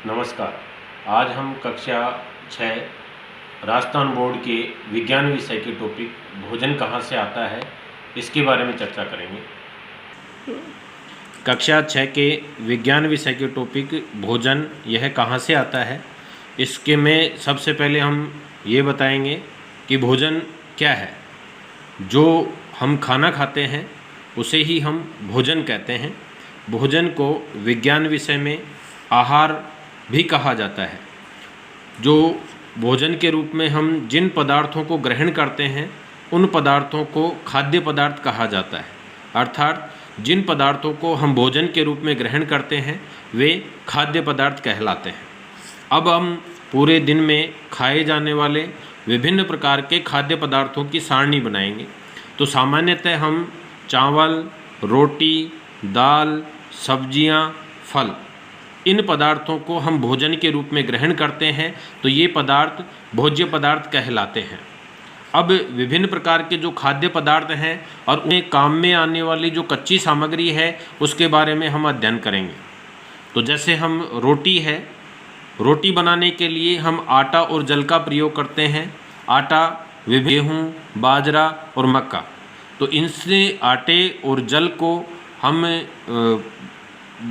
नमस्कार। आज हम कक्षा 6 राजस्थान बोर्ड के विज्ञान विषय के टॉपिक भोजन कहाँ से आता है इसके बारे में चर्चा करेंगे। कक्षा 6 के विज्ञान विषय के टॉपिक भोजन यह कहाँ से आता है, इसके में सबसे पहले हम ये बताएंगे कि भोजन क्या है। जो हम खाना खाते हैं उसे ही हम भोजन कहते हैं। भोजन को विज्ञान विषय में आहार भी कहा जाता है। जो भोजन के रूप में हम जिन पदार्थों को ग्रहण करते हैं उन पदार्थों को खाद्य पदार्थ कहा जाता है। अर्थात जिन पदार्थों को हम भोजन के रूप में ग्रहण करते हैं वे खाद्य पदार्थ कहलाते हैं। अब हम पूरे दिन में खाए जाने वाले विभिन्न प्रकार के खाद्य पदार्थों की सारणी बनाएंगे। तो सामान्यतः हम चावल, रोटी, दाल, सब्जियां, फल, इन पदार्थों को हम भोजन के रूप में ग्रहण करते हैं तो ये पदार्थ भोज्य पदार्थ कहलाते हैं। अब विभिन्न प्रकार के जो खाद्य पदार्थ हैं और उन्हें काम में आने वाली जो कच्ची सामग्री है उसके बारे में हम अध्ययन करेंगे। तो जैसे हम रोटी है, रोटी बनाने के लिए हम आटा और जल का प्रयोग करते हैं। आटा गेहूँ, बाजरा और मक्का, तो इनसे आटे और जल को हम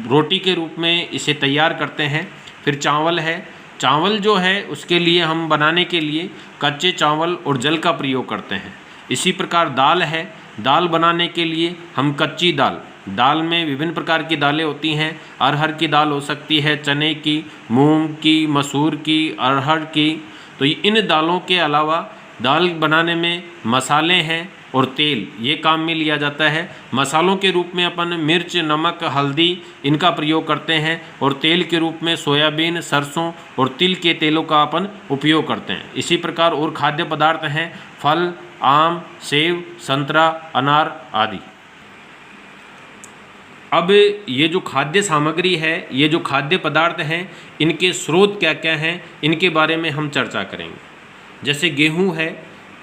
रोटी के रूप में इसे तैयार करते हैं। फिर चावल है, चावल जो है उसके लिए हम बनाने के लिए कच्चे चावल और जल का प्रयोग करते हैं। इसी प्रकार दाल है, दाल बनाने के लिए हम कच्ची दाल, दाल में विभिन्न प्रकार की दालें होती हैं। अरहर की दाल हो सकती है, चने की, मूंग की, मसूर की, अरहर की। तो इन दालों के अलावा दाल बनाने में मसाले हैं और तेल, ये काम में लिया जाता है। मसालों के रूप में अपन मिर्च, नमक, हल्दी इनका प्रयोग करते हैं और तेल के रूप में सोयाबीन, सरसों और तिल के तेलों का अपन उपयोग करते हैं। इसी प्रकार और खाद्य पदार्थ हैं फल, आम, सेब, संतरा, अनार आदि। अब ये जो खाद्य सामग्री है, ये जो खाद्य पदार्थ हैं, इनके स्रोत क्या क्या हैं इनके बारे में हम चर्चा करेंगे। जैसे गेहूँ है,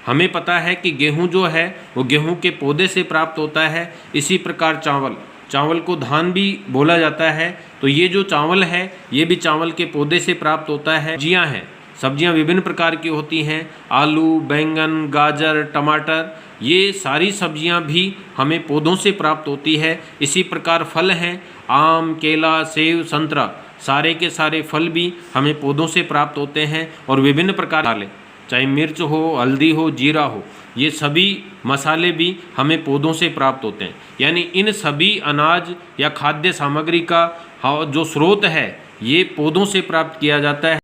हमें पता है कि गेहूं जो है वो गेहूं के पौधे से प्राप्त होता है। इसी प्रकार चावल, चावल को धान भी बोला जाता है, तो ये जो चावल है ये भी चावल के पौधे से प्राप्त होता है। सब्जियां हैं, सब्जियां विभिन्न प्रकार की होती हैं, आलू, बैंगन, गाजर, टमाटर, ये सारी सब्जियां भी हमें पौधों से प्राप्त होती है। इसी प्रकार फल हैं, आम, केला, सेब, संतरा, सारे के सारे फल भी हमें पौधों से प्राप्त होते हैं। और विभिन्न प्रकार डालें, चाहे मिर्च हो, हल्दी हो, जीरा हो, ये सभी मसाले भी हमें पौधों से प्राप्त होते हैं। यानी इन सभी अनाज या खाद्य सामग्री का जो स्रोत है ये पौधों से प्राप्त किया जाता है।